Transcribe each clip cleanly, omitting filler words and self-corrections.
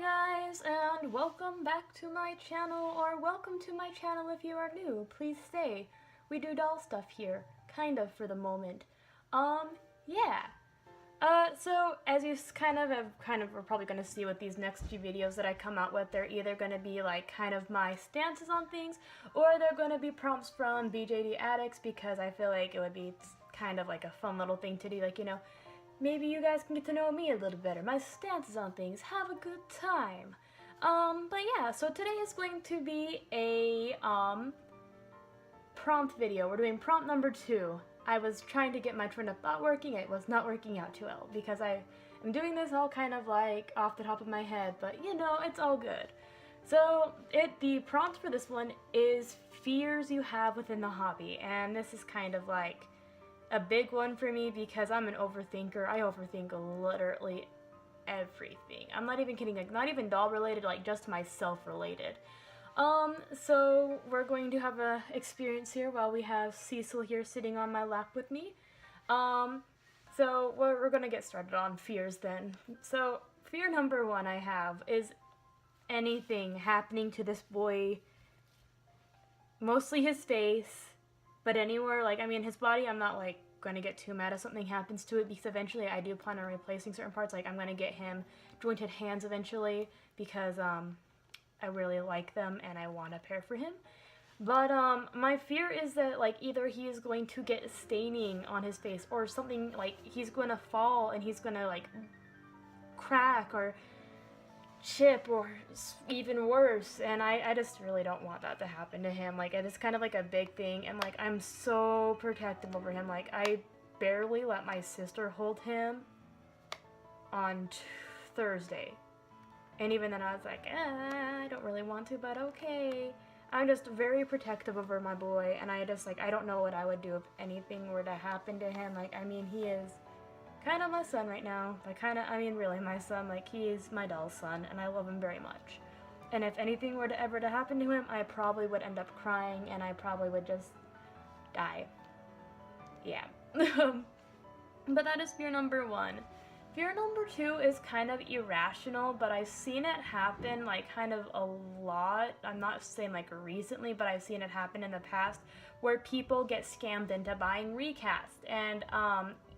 Hi guys, and welcome back to my channel, or welcome to my channel if you are new. Please stay. We do doll stuff here, kind of for the moment. Yeah. So as you we're probably going to see with these next few videos that I come out with, they're either going to be like kind of my stances on things, or they're going to be prompts from BJD Addicts, because I feel like it would be kind of like a fun little thing to do, like, you know, maybe you guys can get to know me a little better, my stances on things, have a good time. But yeah, so today is going to be a, prompt video. We're doing prompt number 2. I was trying to get my train of thought working. It was not working out too well, because I am doing this all kind of like off the top of my head, but you know, it's all good. So, the prompt for this one is fears you have within the hobby, and this is kind of like a big one for me because I'm an overthinker. I overthink literally everything. I'm not even kidding, like not even doll related, like just myself related. So we're going to have a experience here while we have Cecil here sitting on my lap with me. So we're gonna get started on fears then. So fear number 1 I have is anything happening to this boy, mostly his face, but anywhere, like, I mean, his body, I'm not, like, going to get too mad if something happens to it, because eventually I do plan on replacing certain parts. Like, I'm going to get him jointed hands eventually, because, I really like them, and I want a pair for him. But, my fear is that, like, either he is going to get staining on his face, or something, like, he's going to fall, and he's going to, like, crack, or chip, or even worse, and I just really don't want that to happen to him. Like, it is kind of like a big thing, and like I'm so protective over him. Like, I barely let my sister hold him on Thursday, and even then I was like, I don't really want to, but okay. I'm just very protective over my boy, and I just, like, I don't know what I would do if anything were to happen to him. Like, I mean, he is kind of my son right now. I mean really my son. Like, he is my doll's son, and I love him very much. And if anything were to ever to happen to him, I probably would end up crying, and I probably would just die. Yeah. But that is fear number 1. Fear number 2 is kind of irrational, but I've seen it happen, like, kind of a lot. I'm not saying, like, recently, but I've seen it happen in the past, where people get scammed into buying recast. And,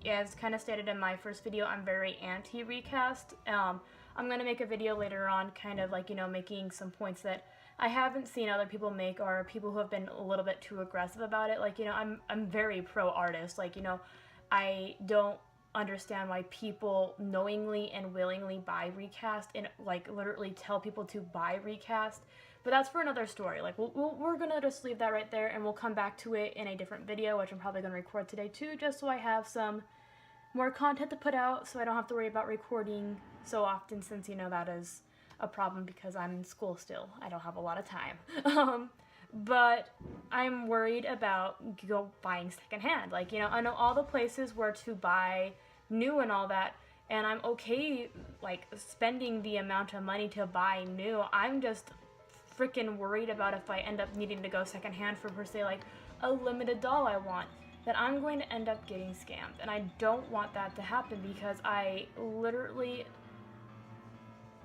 as kind of stated in my first video, I'm very anti-recast. I'm going to make a video later on, kind of, like, you know, making some points that I haven't seen other people make, or people who have been a little bit too aggressive about it. Like, you know, I'm very pro-artist. Like, you know, I don't understand why people knowingly and willingly buy recast, and like literally tell people to buy recast. But that's for another story. Like, we're gonna just leave that right there, and we'll come back to it in a different video, which I'm probably gonna record today too, just so I have some more content to put out, so I don't have to worry about recording so often, since, you know, that is a problem because I'm in school still. I don't have a lot of time. But I'm worried about buying secondhand. Like, you know, I know all the places where to buy new and all that, and I'm okay, like, spending the amount of money to buy new. I'm just freaking worried about if I end up needing to go secondhand for, per se, like, a limited doll I want, that I'm going to end up getting scammed. And I don't want that to happen, because I literally,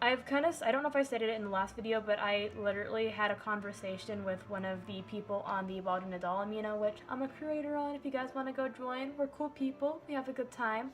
I don't know if I stated it in the last video, but I literally had a conversation with one of the people on the Baldwin Doll Amino, which I'm a creator on. If you guys want to go join, we're cool people, we have a good time.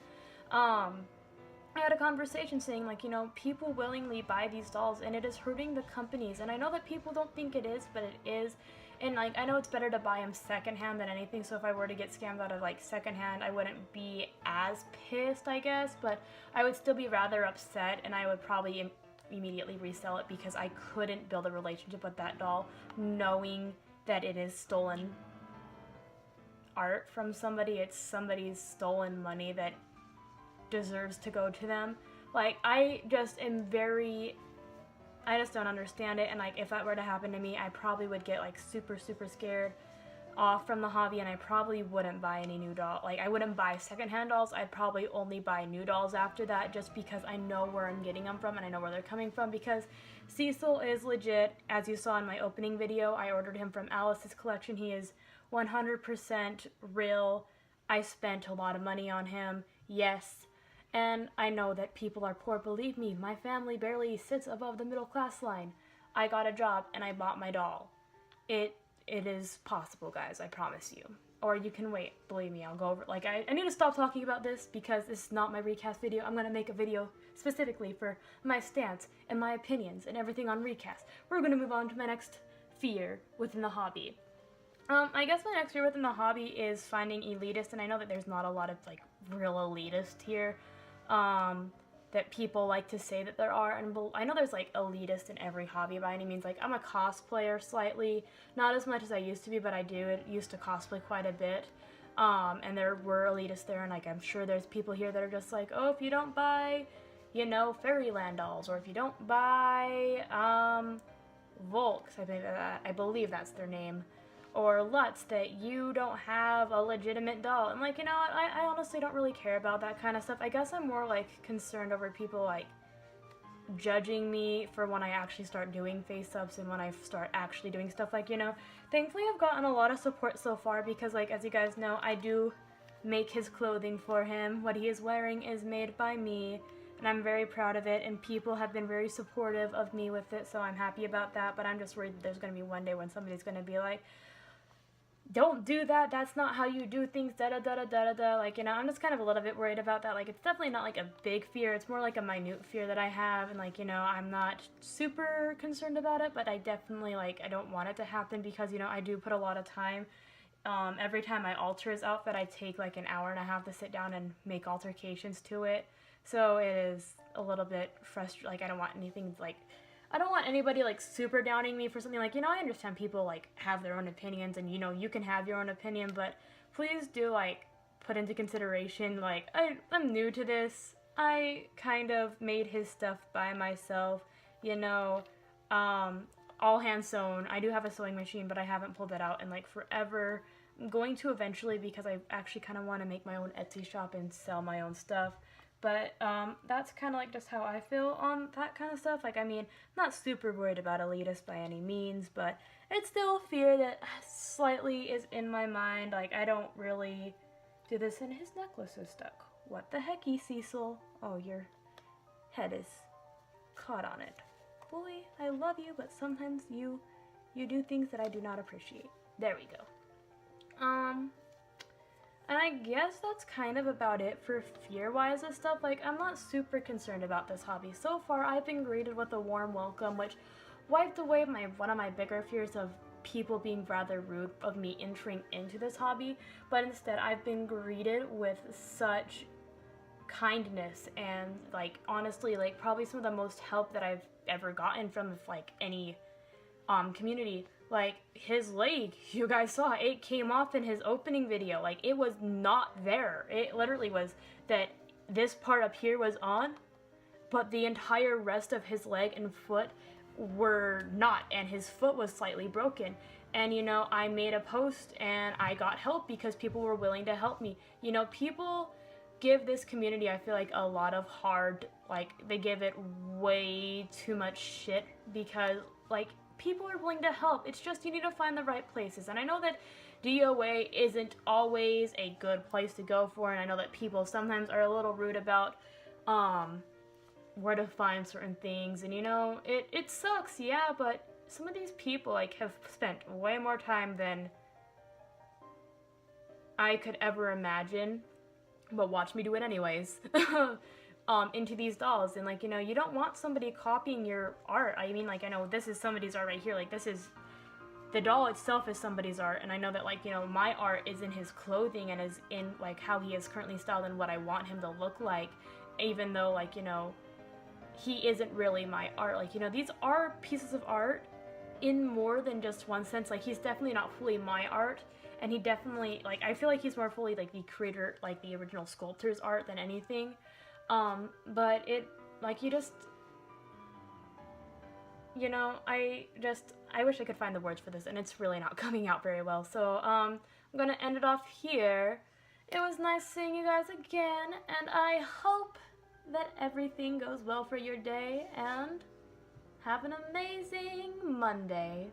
I had a conversation saying, like, you know, people willingly buy these dolls, and it is hurting the companies. And I know that people don't think it is, but it is. And, like, I know it's better to buy them secondhand than anything, so if I were to get scammed out of, like, secondhand, I wouldn't be as pissed, I guess, but I would still be rather upset, and I would probably immediately resell it, because I couldn't build a relationship with that doll knowing that it is stolen art from somebody. It's somebody's stolen money that deserves to go to them. Like, I just don't understand it, and, like, if that were to happen to me, I probably would get, like, super scared off from the hobby, and I probably wouldn't buy any new dolls. Like, I wouldn't buy secondhand dolls. I'd probably only buy new dolls after that, just because I know where I'm getting them from, and I know where they're coming from, because Cecil is legit. As you saw in my opening video, I ordered him from Alice's collection. He is 100% real. I spent a lot of money on him, yes. And I know that people are poor, believe me, my family barely sits above the middle class line. I got a job and I bought my doll. It it is possible, guys, I promise you. Or you can wait, believe me, I'll go over, like, I need to stop talking about this because this is not my recast video. I'm gonna make a video specifically for my stance and my opinions and everything on recast. We're gonna move on to my next fear within the hobby. I guess my next fear within the hobby is finding elitist, and I know that there's not a lot of, like, real elitist here, that people like to say that there are, and I know there's, like, elitist in every hobby by any means. Like, I'm a cosplayer slightly, not as much as I used to be, but I used to cosplay quite a bit, and there were elitists there, and, like, I'm sure there's people here that are just like, oh, if you don't buy, you know, Fairyland dolls, or if you don't buy, Volks, I believe that's their name, or Lutz, that you don't have a legitimate doll. And, like, you know what, I honestly don't really care about that kind of stuff. I guess I'm more, like, concerned over people, like, judging me for when I actually start doing face-ups and when I start actually doing stuff, like, you know. Thankfully, I've gotten a lot of support so far because, like, as you guys know, I do make his clothing for him. What he is wearing is made by me, and I'm very proud of it, and people have been very supportive of me with it, so I'm happy about that. But I'm just worried that there's going to be one day when somebody's going to be like, don't do that, that's not how you do things, da-da-da-da-da-da. Like, you know, I'm just kind of a little bit worried about that. Like, it's definitely not, like, a big fear. It's more like a minute fear that I have, and, like, you know, I'm not super concerned about it, but I definitely, like, I don't want it to happen because, you know, I do put a lot of time. Every time I alter his outfit, I take, like, an hour and a half to sit down and make altercations to it. So it is a little bit frustrating. Like, I don't want anything, like, I don't want anybody, like, super downing me for something. Like, you know, I understand people, like, have their own opinions, and, you know, you can have your own opinion, but please do, like, put into consideration, like, I'm new to this. I kind of made his stuff by myself, you know, all hand sewn. I do have a sewing machine, but I haven't pulled that out in, like, forever. I'm going to eventually because I actually kind of want to make my own Etsy shop and sell my own stuff. But that's kind of like just how I feel on that kind of stuff. Like, I mean, I'm not super worried about elitist by any means, but it's still a fear that slightly is in my mind. Like, I don't really do this, and his necklace is stuck. What the hecky, Cecil? Oh, your head is caught on it. Boy, I love you, but sometimes you do things that I do not appreciate. There we go. And I guess that's kind of about it for fear-wise and stuff. Like, I'm not super concerned about this hobby. So far, I've been greeted with a warm welcome, which wiped away one of my bigger fears of people being rather rude of me entering into this hobby. But instead, I've been greeted with such kindness and, like, honestly, like, probably some of the most help that I've ever gotten from, like, any community. Like, his leg, you guys saw, it came off in his opening video. Like, it was not there. It literally was that this part up here was on, but the entire rest of his leg and foot were not, and his foot was slightly broken. And, you know, I made a post and I got help because people were willing to help me. You know, people give this community, I feel like, a lot of they give it way too much shit because, like, people are willing to help. It's just you need to find the right places. And I know that DOA isn't always a good place to go for, and I know that people sometimes are a little rude about where to find certain things. And, you know, it sucks, yeah, but some of these people, like, have spent way more time than I could ever imagine, but watch me do it anyways. Into these dolls, and, like, you know, you don't want somebody copying your art. I mean, like, I know this is somebody's art right here, like, this is, the doll itself is somebody's art, and I know that, like, you know, my art is in his clothing and is in, like, how he is currently styled and what I want him to look like, even though, like, you know, he isn't really my art. Like, you know, these are pieces of art in more than just one sense. Like, he's definitely not fully my art, and he definitely, like, I feel like he's more fully, like, the creator, like, the original sculptor's art than anything. But it, like, you just, you know, I wish I could find the words for this, and it's really not coming out very well. So, I'm gonna end it off here. It was nice seeing you guys again, and I hope that everything goes well for your day, and have an amazing Monday.